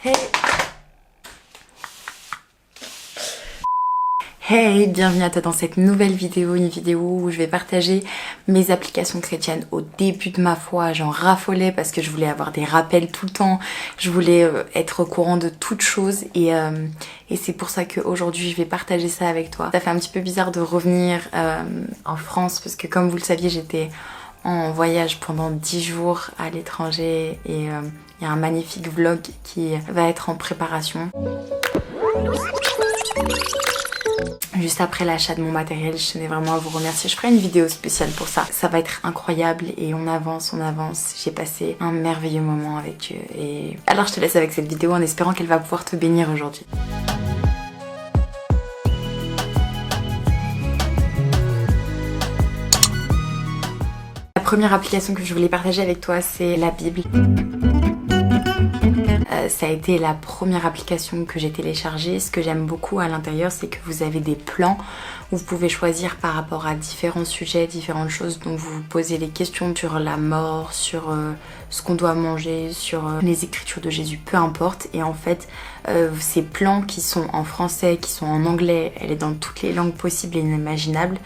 Hey! Hey, bienvenue à toi dans cette nouvelle vidéo, une vidéo où je vais partager mes applications chrétiennes. Au début de ma foi, j'en raffolais parce que je voulais avoir des rappels tout le temps, je voulais être au courant de toutes choses et c'est pour ça qu'aujourd'hui je vais partager ça avec toi. Ça fait un petit peu bizarre de revenir en France parce que comme vous le saviez, j'étais en voyage pendant 10 jours à l'étranger et il y a un magnifique vlog qui va être en préparation. Juste après l'achat de mon matériel, je tenais vraiment à vous remercier. Je ferai une vidéo spéciale pour ça. Ça va être incroyable et on avance, on avance. J'ai passé un merveilleux moment avec eux. Et alors je te laisse avec cette vidéo en espérant qu'elle va pouvoir te bénir aujourd'hui. La première application que je voulais partager avec toi, c'est la Bible. Ça a été la première application que j'ai téléchargée. Ce que j'aime beaucoup à l'intérieur, c'est que vous avez des plans où vous pouvez choisir par rapport à différents sujets, différentes choses dont vous vous posez les questions sur la mort, sur ce qu'on doit manger, sur les écritures de Jésus, peu importe. Et en fait, ces plans qui sont en français, qui sont en anglais, elle est dans toutes les langues possibles et inimaginables,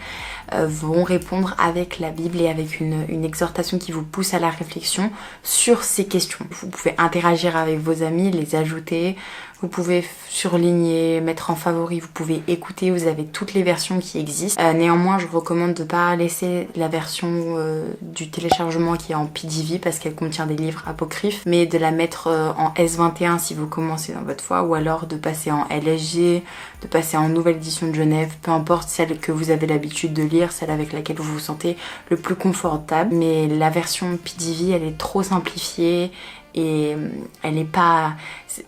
vont répondre avec la Bible et avec une exhortation qui vous pousse à la réflexion sur ces questions. Vous pouvez interagir avec vos amis, les ajouter, vous pouvez surligner, mettre en favori, vous pouvez écouter, vous avez toutes les versions qui existent. Néanmoins, je recommande de ne pas laisser la version du téléchargement qui est en PDV parce qu'elle contient des livres apocryphes, mais de la mettre en S21 si vous commencez dans votre foi, ou alors de passer en LSG, de passer en Nouvelle Édition de Genève, peu importe celle que vous avez l'habitude de lire, celle avec laquelle vous vous sentez le plus confortable. Mais la version PDV, elle est trop simplifiée et elle n'est pas...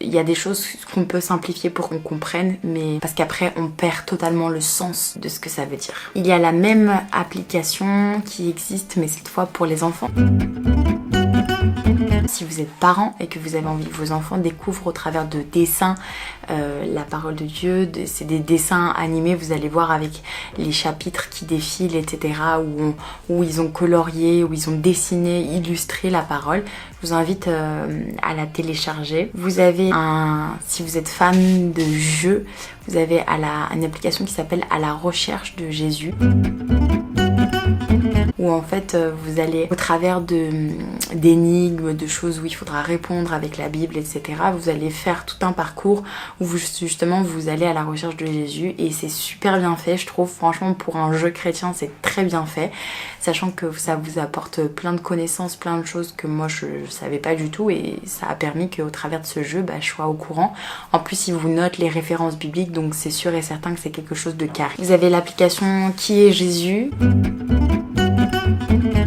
Il y a des choses qu'on peut simplifier pour qu'on comprenne, mais parce qu'après on perd totalement le sens de ce que ça veut dire. Il y a la même application qui existe, mais cette fois pour les enfants. Si vous êtes parent et que vous avez envie que vos enfants découvrent au travers de dessins la parole de Dieu, c'est des dessins animés, vous allez voir avec les chapitres qui défilent, etc., où ils ont colorié, où ils ont dessiné, illustré la parole. Je vous invite à la télécharger. Vous avez si vous êtes fan de jeux, vous avez une application qui s'appelle À la recherche de Jésus, où en fait vous allez au travers d'énigmes, de choses où il faudra répondre avec la Bible, etc. Vous allez faire tout un parcours où justement vous allez à la recherche de Jésus et c'est super bien fait, je trouve. Franchement, pour un jeu chrétien, c'est très bien fait, sachant que ça vous apporte plein de connaissances, plein de choses que moi je savais pas du tout et ça a permis qu'au travers de ce jeu, je sois au courant. En plus, il vous note les références bibliques, donc c'est sûr et certain que c'est quelque chose de carré. Vous avez l'application Qui est Jésus ?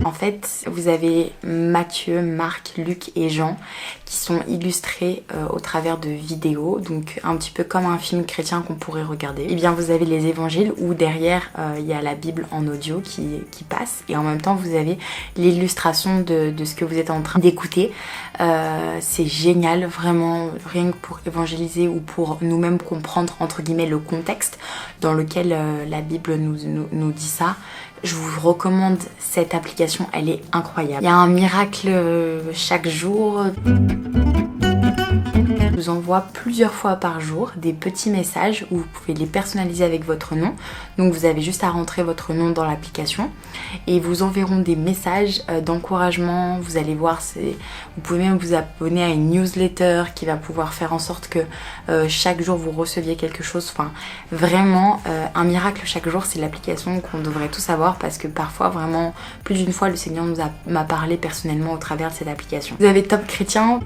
En fait, vous avez Matthieu, Marc, Luc et Jean qui sont illustrés au travers de vidéos, donc un petit peu comme un film chrétien qu'on pourrait regarder. Et bien vous avez les évangiles où derrière il y a la Bible en audio qui passe et en même temps vous avez l'illustration de ce que vous êtes en train d'écouter. C'est génial, vraiment, rien que pour évangéliser ou pour nous-mêmes comprendre entre guillemets le contexte dans lequel la Bible nous dit ça. Je vous recommande cette application, elle est incroyable. Il y a un miracle chaque jour. Je vous envoie plusieurs fois par jour des petits messages où vous pouvez les personnaliser avec votre nom. Donc vous avez juste à rentrer votre nom dans l'application et ils vous enverront des messages d'encouragement. Vous allez voir, vous pouvez même vous abonner à une newsletter qui va pouvoir faire en sorte que chaque jour vous receviez quelque chose. Enfin, vraiment, un miracle chaque jour, c'est l'application qu'on devrait tous avoir parce que parfois, vraiment, plus d'une fois, le Seigneur m'a parlé personnellement au travers de cette application. Vous avez Top Chrétien.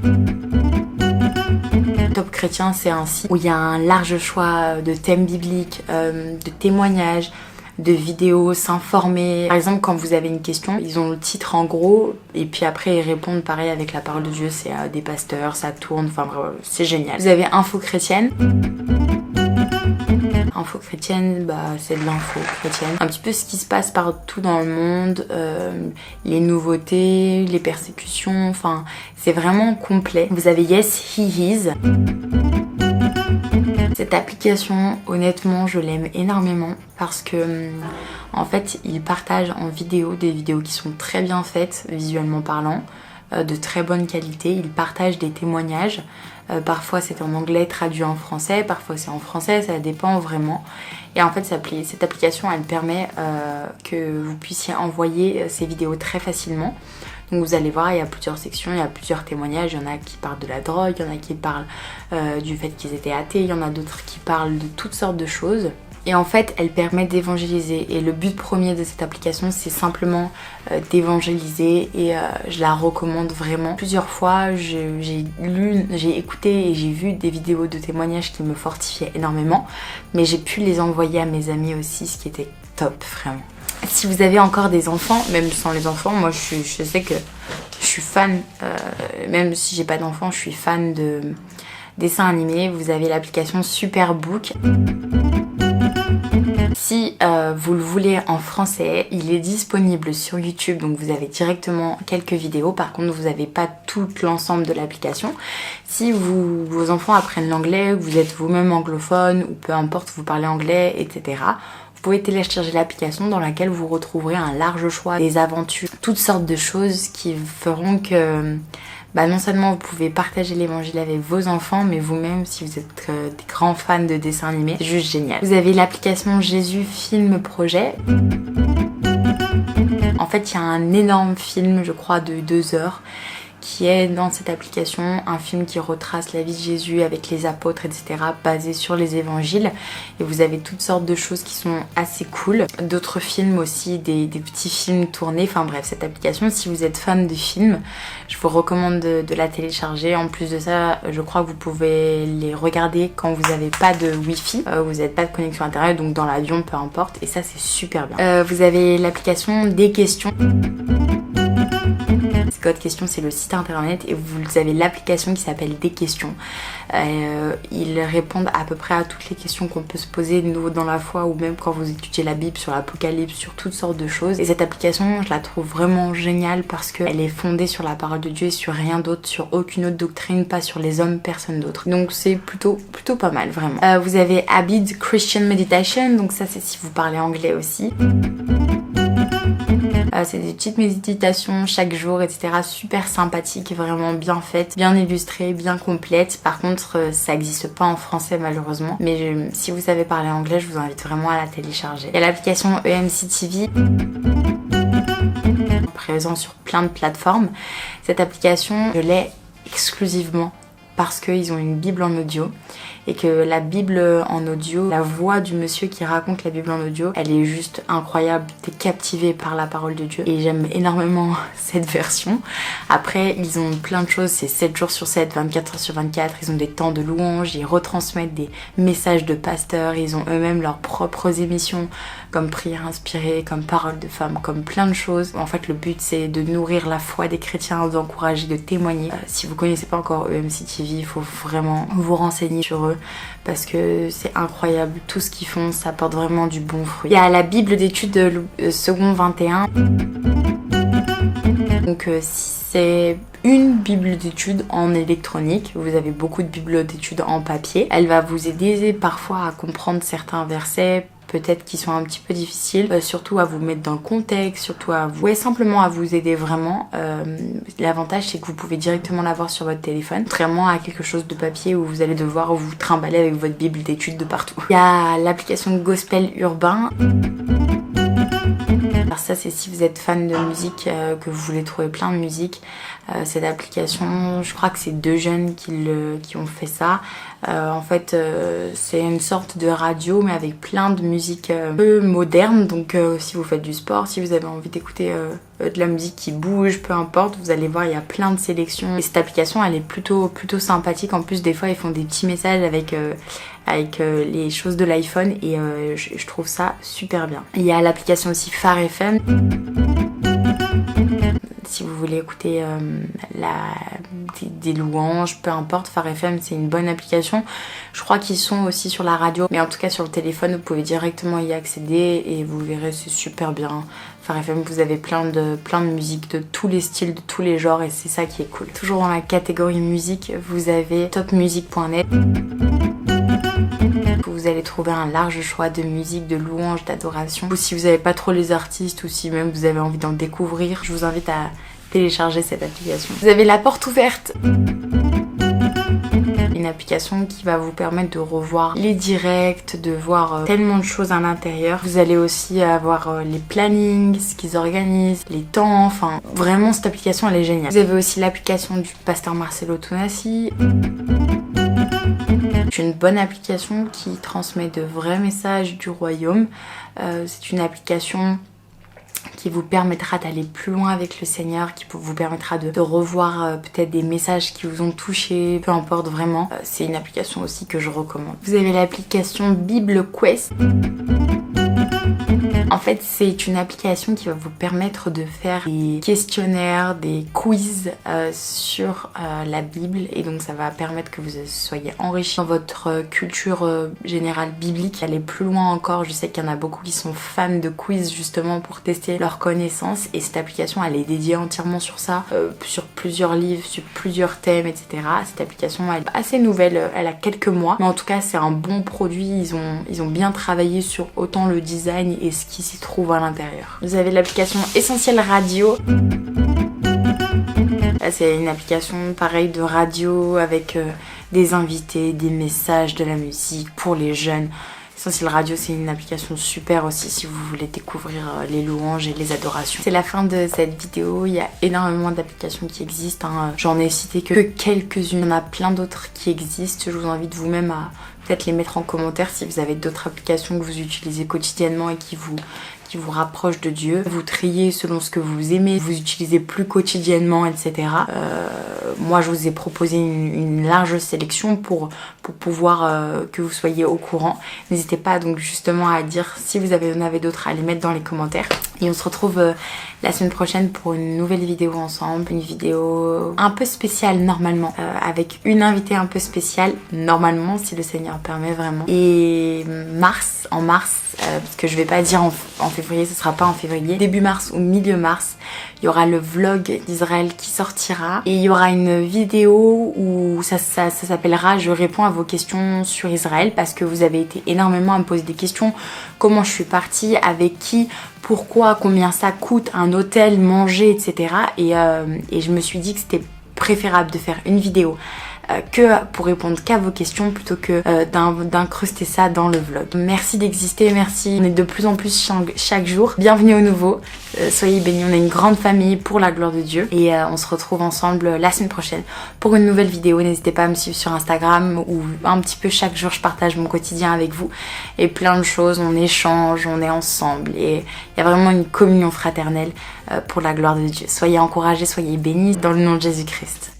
Top Chrétien, c'est un site où il y a un large choix de thèmes bibliques, de témoignages, de vidéos, s'informer. Par exemple, quand vous avez une question, ils ont le titre en gros et puis après ils répondent pareil avec la parole de Dieu, c'est des pasteurs, ça tourne, enfin c'est génial. Vous avez Info Chrétienne. Info chrétienne, c'est de l'info chrétienne. Un petit peu ce qui se passe partout dans le monde, les nouveautés, les persécutions, enfin c'est vraiment complet. Vous avez Yes, He Is. Cette application, honnêtement, je l'aime énormément parce que en fait, il partage en vidéo des vidéos qui sont très bien faites, visuellement parlant, de très bonne qualité. Il partage des témoignages Parfois c'est en anglais traduit en français, parfois c'est en français, ça dépend vraiment. Et en fait cette application elle permet que vous puissiez envoyer ces vidéos très facilement. Donc vous allez voir, il y a plusieurs sections, il y a plusieurs témoignages, il y en a qui parlent de la drogue, il y en a qui parlent du fait qu'ils étaient athées, il y en a d'autres qui parlent de toutes sortes de choses. Et en fait, elle permet d'évangéliser. Et le but premier de cette application, c'est simplement d'évangéliser. Et je la recommande vraiment. Plusieurs fois, j'ai écouté et j'ai vu des vidéos de témoignages qui me fortifiaient énormément. Mais j'ai pu les envoyer à mes amis aussi, ce qui était top, vraiment. Si vous avez encore des enfants, même sans les enfants, moi je sais que je suis fan, même si j'ai pas d'enfants, je suis fan de dessins animés. Vous avez l'application Superbook. Si vous le voulez en français, il est disponible sur YouTube, donc vous avez directement quelques vidéos. Par contre, vous n'avez pas tout l'ensemble de l'application. Si vos enfants apprennent l'anglais, vous êtes vous-même anglophone ou peu importe, vous parlez anglais, etc., vous pouvez télécharger l'application dans laquelle vous retrouverez un large choix des aventures, toutes sortes de choses qui feront que non seulement vous pouvez partager l'évangile avec vos enfants, mais vous-même, si vous êtes des grands fans de dessins animés, c'est juste génial. Vous avez l'application Jésus Film Projet. En fait, il y a un énorme film, je crois, de 2 heures qui est dans cette application, un film qui retrace la vie de Jésus avec les apôtres, etc., basé sur les évangiles. Et vous avez toutes sortes de choses qui sont assez cool. D'autres films aussi, des petits films tournés. Enfin bref, cette application, si vous êtes fan de films, je vous recommande de la télécharger. En plus de ça, je crois que vous pouvez les regarder quand vous n'avez pas de Wi-Fi. Vous n'avez pas de connexion internet, donc dans l'avion, peu importe. Et ça, c'est super bien. Vous avez l'application Des questions. Code Question, c'est le site internet et vous avez l'application qui s'appelle Des questions. Ils répondent à peu près à toutes les questions qu'on peut se poser nous dans la foi ou même quand vous étudiez la Bible, sur l'Apocalypse, sur toutes sortes de choses. Et cette application, je la trouve vraiment géniale parce qu'elle est fondée sur la parole de Dieu et sur rien d'autre, sur aucune autre doctrine, pas sur les hommes, personne d'autre. Donc c'est plutôt pas mal, vraiment. Vous avez Abid Christian Meditation, donc ça c'est si vous parlez anglais aussi. C'est des petites méditations chaque jour, etc. Super sympathiques, vraiment bien faites, bien illustrées, bien complètes. Par contre, ça n'existe pas en français malheureusement. Mais si vous savez parler anglais, je vous invite vraiment à la télécharger. Il y a l'application EMC TV, présent sur plein de plateformes. Cette application, je l'ai exclusivement parce qu'ils ont une Bible en audio et que la Bible en audio, la voix du monsieur qui raconte la Bible en audio, elle est juste incroyable. T'es captivé par la parole de Dieu et j'aime énormément cette version. Après, ils ont plein de choses, c'est 7 jours sur 7, 24 heures sur 24, ils ont des temps de louange, ils retransmettent des messages de pasteurs, ils ont eux-mêmes leurs propres émissions comme prière inspirée, comme parole de femme, comme plein de choses. En fait, le but c'est de nourrir la foi des chrétiens, d'encourager, de témoigner. Si vous connaissez pas encore EMC TV, il faut vraiment vous renseigner sur eux parce que c'est incroyable, tout ce qu'ils font, ça apporte vraiment du bon fruit. Il y a la Bible d'études second 21. Donc c'est une Bible d'études en électronique. Vous avez beaucoup de Bibles d'études en papier. Elle va vous aider parfois à comprendre certains versets, peut-être qui sont un petit peu difficiles, surtout à vous mettre dans le contexte, surtout à vous, simplement à vous aider vraiment. L'avantage c'est que vous pouvez directement l'avoir sur votre téléphone, contrairement à quelque chose de papier où vous allez devoir vous trimballer avec votre Bible d'études de partout. Il y a l'application Gospel Urbain. Alors ça c'est si vous êtes fan de musique, que vous voulez trouver plein de musique. Cette application, je crois que c'est 2 jeunes qui ont fait ça. En fait c'est une sorte de radio mais avec plein de musique peu moderne. Donc si vous faites du sport, si vous avez envie d'écouter de la musique qui bouge, peu importe, vous allez voir il y a plein de sélections. Et cette application elle est plutôt sympathique. En plus des fois ils font des petits messages avec les choses de l'iPhone et je trouve ça super bien. Il y a l'application aussi Phare FM. Si vous voulez écouter des louanges, peu importe, Phare FM c'est une bonne application. Je crois qu'ils sont aussi sur la radio, mais en tout cas sur le téléphone vous pouvez directement y accéder et vous verrez c'est super bien. Phare FM, vous avez plein de musique de tous les styles, de tous les genres et c'est ça qui est cool. Toujours dans la catégorie musique, vous avez topmusic.net. Vous allez trouver un large choix de musique, de louanges, d'adoration. Ou si vous n'avez pas trop les artistes ou si même vous avez envie d'en découvrir, je vous invite à télécharger cette application. Vous avez La Porte Ouverte. une application qui va vous permettre de revoir les directs, de voir tellement de choses à l'intérieur. Vous allez aussi avoir les plannings, ce qu'ils organisent, les temps, enfin vraiment cette application elle est géniale. Vous avez aussi l'application du pasteur Marcelo Tonassi. C'est une bonne application qui transmet de vrais messages du royaume. C'est une application qui vous permettra d'aller plus loin avec le Seigneur, qui vous permettra de revoir peut-être des messages qui vous ont touché, peu importe vraiment. C'est une application aussi que je recommande. Vous avez l'application Bible Quest. En fait, c'est une application qui va vous permettre de faire des questionnaires, des quiz sur la Bible, et donc ça va permettre que vous soyez enrichis dans votre culture générale biblique. Aller plus loin encore, je sais qu'il y en a beaucoup qui sont fans de quiz justement pour tester leurs connaissances, et cette application elle est dédiée entièrement sur ça, sur plusieurs livres, sur plusieurs thèmes, etc. Cette application elle est assez nouvelle, elle a quelques mois, mais en tout cas c'est un bon produit. Ils ont bien travaillé sur autant le design et ce qui s'y trouve à l'intérieur. Vous avez l'application Essentiel Radio. C'est une application pareille de radio avec des invités, des messages, de la musique pour les jeunes. Essentiel Radio, c'est une application super aussi si vous voulez découvrir les louanges et les adorations. C'est la fin de cette vidéo, il y a énormément d'applications qui existent, hein. J'en ai cité que quelques-unes, il y en a plein d'autres qui existent. Je vous invite vous-même à peut-être les mettre en commentaire si vous avez d'autres applications que vous utilisez quotidiennement et qui vous rapprochent de Dieu. Vous triez selon ce que vous aimez, vous utilisez plus quotidiennement, etc. Moi je vous ai proposé une large sélection pour pouvoir que vous soyez au courant. N'hésitez pas donc justement à dire si vous en avez d'autres, à les mettre dans les commentaires. Et on se retrouve la semaine prochaine pour une nouvelle vidéo ensemble. Une vidéo un peu spéciale normalement, avec une invitée un peu spéciale normalement si le Seigneur permet vraiment. Et en mars, parce que je vais pas dire en février, ce sera pas en février, début mars ou milieu mars, il y aura le vlog d'Israël qui sortira, et il y aura une vidéo où ça s'appellera Je réponds à vos questions sur Israël, parce que vous avez été énormément à me poser des questions. Comment je suis partie, avec qui, pourquoi, combien ça coûte, un hôtel, manger, etc. Et je me suis dit que c'était préférable de faire une vidéo que pour répondre qu'à vos questions plutôt que d'incruster ça dans le vlog. Merci d'exister, merci. On est de plus en plus chaque jour. Bienvenue au nouveau. Soyez bénis, on est une grande famille pour la gloire de Dieu. Et on se retrouve ensemble la semaine prochaine pour une nouvelle vidéo. N'hésitez pas à me suivre sur Instagram où un petit peu chaque jour je partage mon quotidien avec vous. Et plein de choses, on échange, on est ensemble. Et il y a vraiment une communion fraternelle pour la gloire de Dieu. Soyez encouragés, soyez bénis dans le nom de Jésus-Christ.